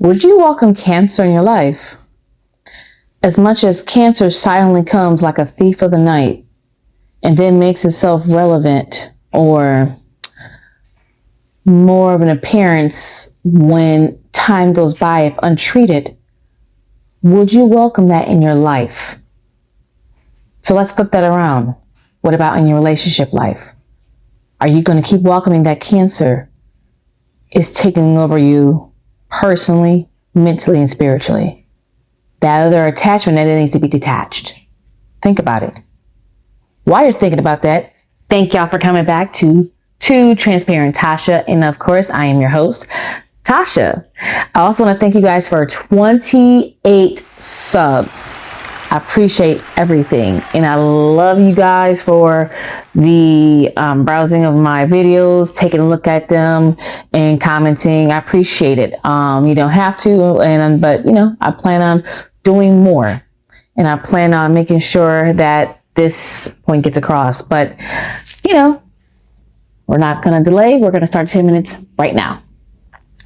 Would you welcome cancer in your life? As much as cancer silently comes like a thief of the night and then makes itself relevant or more of an appearance when time goes by if untreated, would you welcome that in your life? So let's flip that around. What about in your relationship life? Are you going to keep welcoming that cancer is taking over you personally, mentally, and spiritually? That other attachment that needs to be detached. Think about it. While you're thinking about that, thank y'all for coming back to Transparent Tasha. And of course, I am your host, Tasha. I also want to thank you guys for 28 subs. I appreciate everything. And I love you guys for the browsing of my videos, taking a look at them and commenting. I appreciate it. You don't have to, but I plan on doing more. And I plan on making sure that this point gets across. But, we're not going to delay. We're going to start 10 minutes right now.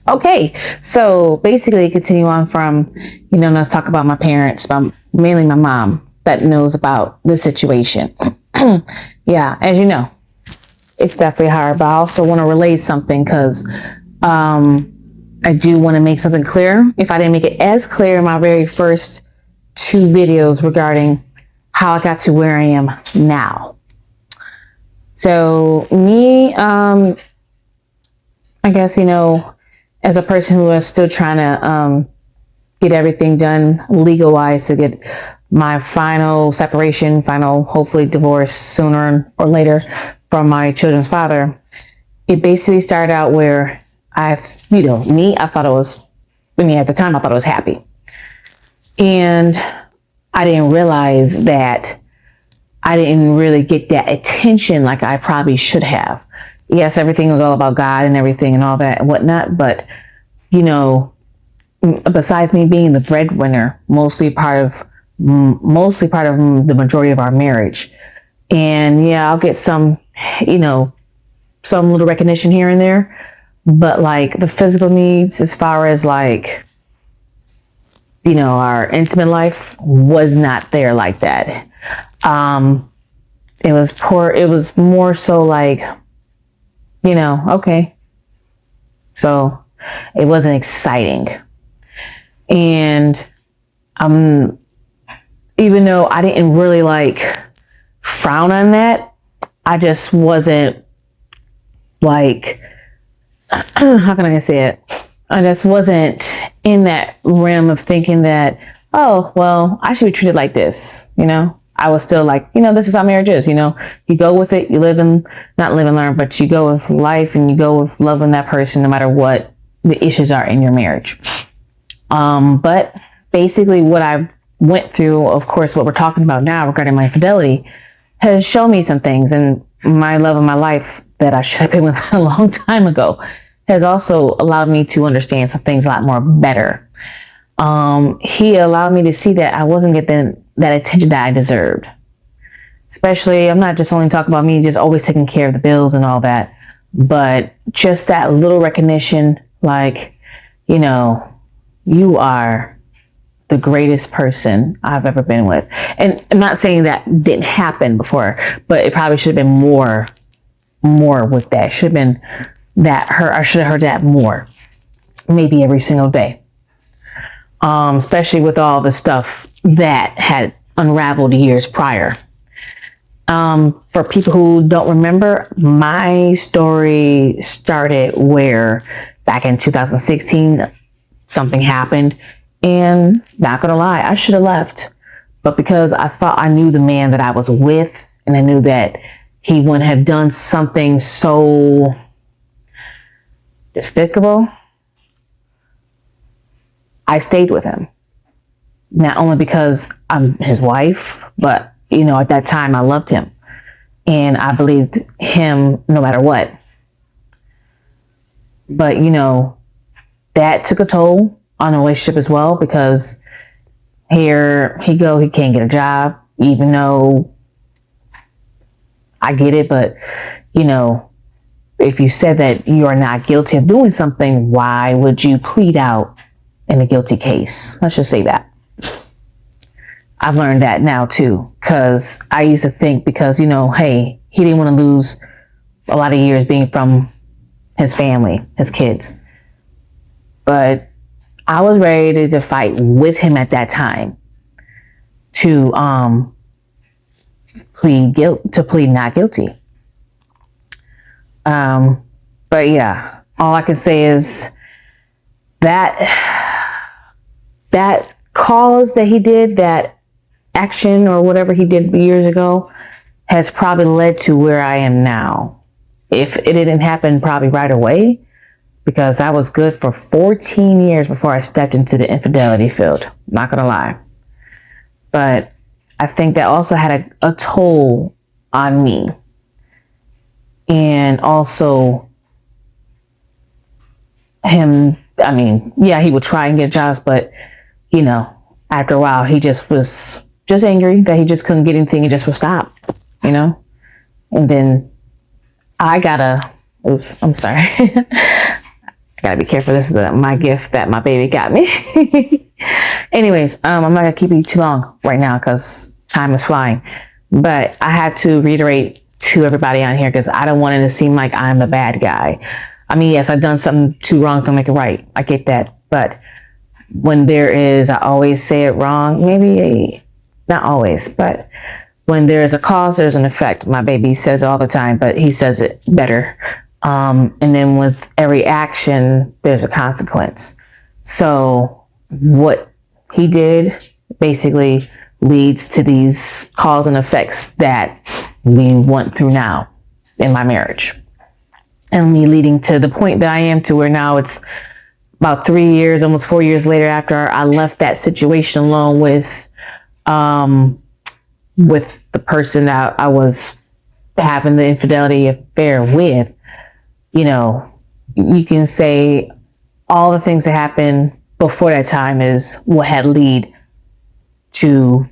Okay, so basically continue on from, let's talk about my parents, mainly my mom that knows about the situation. Yeah, as you know, it's definitely hard, but I also want to relay something because I do want to make something clear. If I didn't make it as clear in my very first 2 videos regarding how I got to where I am now. So me, I guess, as a person who is still trying to get everything done legal-wise to get my final separation, hopefully divorce sooner or later from my children's father, it basically started out where I thought it was, at the time I thought it was happy. And I didn't realize that I didn't really get that attention like I probably should have. Yes, everything was all about God and everything and all that and whatnot, but besides me being the breadwinner, mostly part of the majority of our marriage, and I'll get some little recognition here and there, but like the physical needs, as far as like our intimate life, was not there like that. It was poor. It was more so like, okay. So it wasn't exciting. And even though I didn't really like frown on that, I just wasn't like, how can I say it? I just wasn't in that realm of thinking that, oh, well, I should be treated like this, I was still like, this is how marriage is, you go with it, you not live and learn, but you go with life and you go with loving that person no matter what the issues are in your marriage. But basically what I went through, of course, what we're talking about now regarding my infidelity has shown me some things, and my love of my life that I should have been with a long time ago has also allowed me to understand some things a lot more better. He allowed me to see that I wasn't getting that attention that I deserved. Especially, I'm not just only talking about me just always taking care of the bills and all that, but just that little recognition, like, you are the greatest person I've ever been with. And I'm not saying that didn't happen before, but it probably should have been more with that. Should have been that I should have heard that more, maybe every single day. Especially with all the stuff that had unraveled years prior. For people who don't remember, my story started where back in 2016, something happened, and not gonna lie, I should have left. But because I thought I knew the man that I was with, and I knew that he wouldn't have done something so despicable, I stayed with him. Not only because I'm his wife, but, at that time I loved him and I believed him no matter what. But, that took a toll on the relationship as well, because here he can't get a job, even though I get it. But, if you said that you are not guilty of doing something, why would you plead out in a guilty case. Let's just say that. I've learned that now too, because I used to think because, hey, he didn't want to lose a lot of years being from his family, his kids. But I was ready to fight with him at that time to plead not guilty. But yeah, all I can say is that cause that he did, that action or whatever he did years ago, has probably led to where I am now. If it didn't happen probably right away, because I was good for 14 years before I stepped into the infidelity field. Not gonna lie. But I think that also had a toll on me. And also him, he would try and get jobs, but, after a while, he just was just angry that he just couldn't get anything and just would stop, And then oops, I'm sorry. I gotta be careful. This is my gift that my baby got me. Anyways, I'm not gonna keep you too long right now because time is flying. But I had to reiterate to everybody on here because I don't want it to seem like I'm the bad guy. Yes, I've done something too wrong to make it right. I get that. But when I always say it wrong. Maybe not always, but when there's a cause, there's an effect. My baby says it all the time, but he says it better. And then with every action, there's a consequence. So what he did basically leads to these cause and effects that we went through now in my marriage. And me leading to the point that I am to where now it's about 3 years, almost 4 years later after I left that situation alone with the person that I was having the infidelity affair with. You can say all the things that happened before that time is what had led to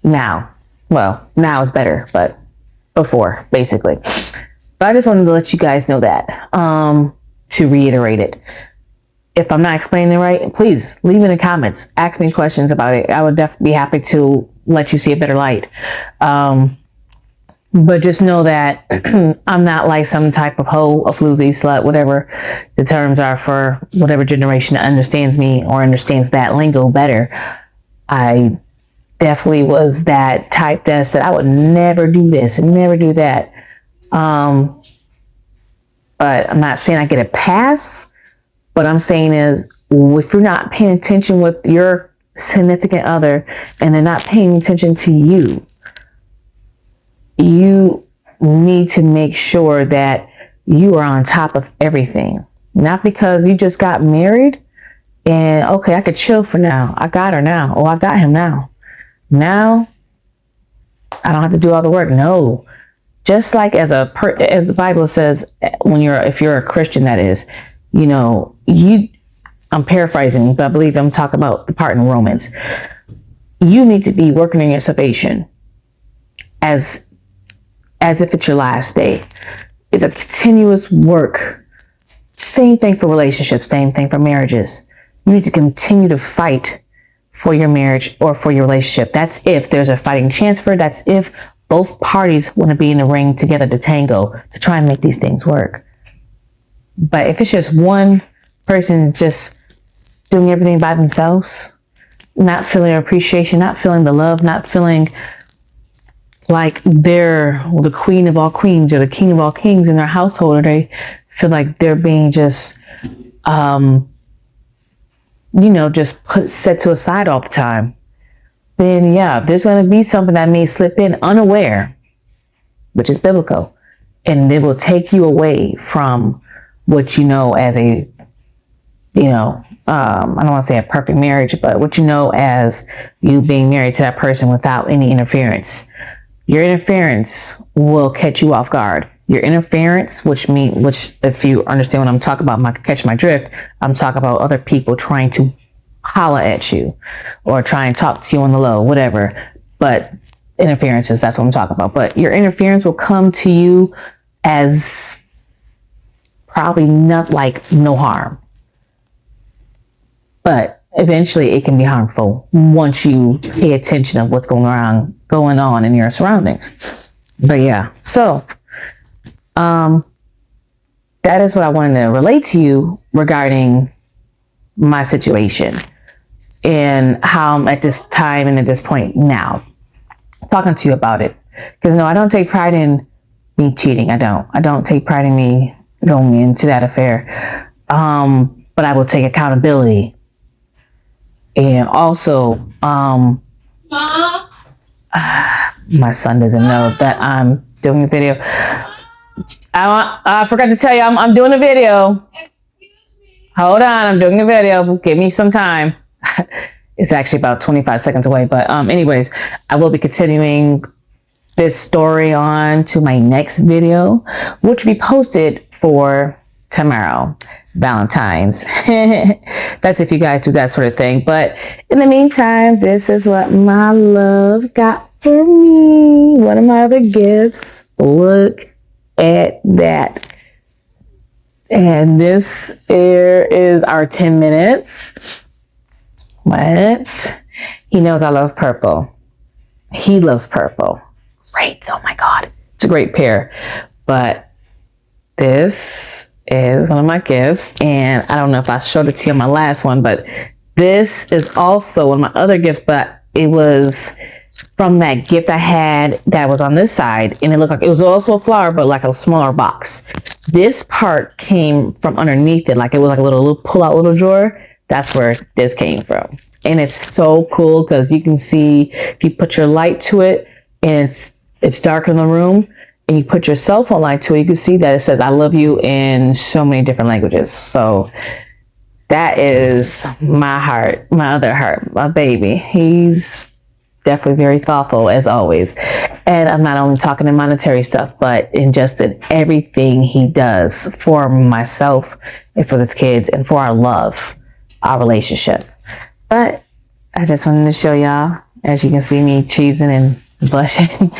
now. Well, now is better, but before, basically. But I just wanted to let you guys know that, to reiterate it. If I'm not explaining it right, please leave in the comments. Ask me questions about it. I would definitely be happy to let you see a better light. But just know that I'm not like some type of hoe, a floozy, slut, whatever the terms are for whatever generation that understands me or understands that lingo better. I definitely was that type that said I would never do this and never do that. But I'm not saying I get a pass. What I'm saying is, if you're not paying attention with your significant other and they're not paying attention to you, you need to make sure that you are on top of everything. Not because you just got married and, okay, I could chill for now. I got her now. Oh, I got him now. Now, I don't have to do all the work. No. Just like as the Bible says, if you're a Christian, that is, I'm paraphrasing, but I believe I'm talking about the part in Romans. You need to be working on your salvation as if it's your last day. It's a continuous work. Same thing for relationships, same thing for marriages. You need to continue to fight for your marriage or for your relationship. That's if there's a fighting chance for it. That's if both parties want to be in the ring together to tango, to try and make these things work. But if it's just one person just doing everything by themselves, not feeling appreciation, not feeling the love, not feeling like they're the queen of all queens or the king of all kings in their household, or they feel like they're being just, just set to a side all the time, then yeah, there's going to be something that may slip in unaware, which is biblical, and it will take you away from what you know as a, I don't want to say a perfect marriage, but what you know as you being married to that person without any interference. Your interference will catch you off guard. Your interference, which if you understand what I'm talking about, catch my drift, I'm talking about other people trying to holler at you or try and talk to you on the low, whatever. But interferences, that's what I'm talking about. But your interference will come to you as probably not like no harm. but eventually it can be harmful once you pay attention of what's going on in your surroundings. But yeah, so that is what I wanted to relate to you regarding my situation and how I'm at this time and at this point now talking to you about it. Because no, I don't take pride in me cheating. I don't take pride in me going into that affair. But I will take accountability. And also, my son doesn't know that I'm doing a video. I forgot to tell you, I'm doing a video. Hold on, I'm doing a video. Give me some time. It's actually about 25 seconds away. But anyways, I will be continuing this story on to my next video, which will be posted for tomorrow, Valentine's. That's if you guys do that sort of thing. But in the meantime, this is what my love got for me. One of my other gifts. Look at that. And this here is our 10 minutes. What? He knows I love purple. He loves purple. Great. Oh my God. It's a great pair. But this is one of my gifts. And I don't know if I showed it to you on my last one, but this is also one of my other gifts, but it was from that gift I had that was on this side, and it looked like it was also a flower, but like a smaller box. This part came from underneath it, like it was like a little pull-out little drawer. That's where this came from. And it's so cool because you can see if you put your light to it and it's dark in the room, and you put your cell phone light to it, you can see that it says I love you in so many different languages. So that is my heart, my other heart, my baby. He's definitely very thoughtful as always. And I'm not only talking in monetary stuff, but in just in everything he does for myself and for his kids and for our love, our relationship. But I just wanted to show y'all, as you can see me cheesing and blushing.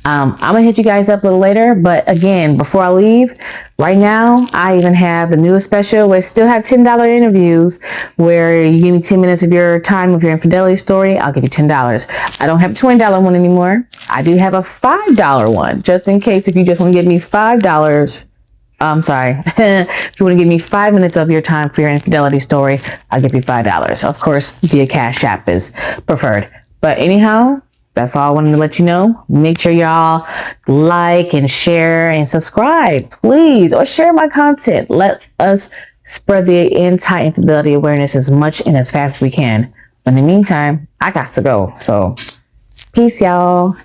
I'm gonna hit you guys up a little later, but again, before I leave, right now I even have the newest special where I still have $10 interviews where you give me 10 minutes of your time with your infidelity story. I'll give you $10. I don't have a $20 one anymore. I do have a $5 one, just in case if you just want to give me $5. I'm sorry. If you want to give me 5 minutes of your time for your infidelity story, I'll give you $5. Of course, via Cash App is preferred. But anyhow, that's all I wanted to let you know. Make sure y'all like and share and subscribe, please, or share my content. Let us spread the anti-infidelity awareness as much and as fast as we can. But in the meantime, I got to go. So peace, y'all.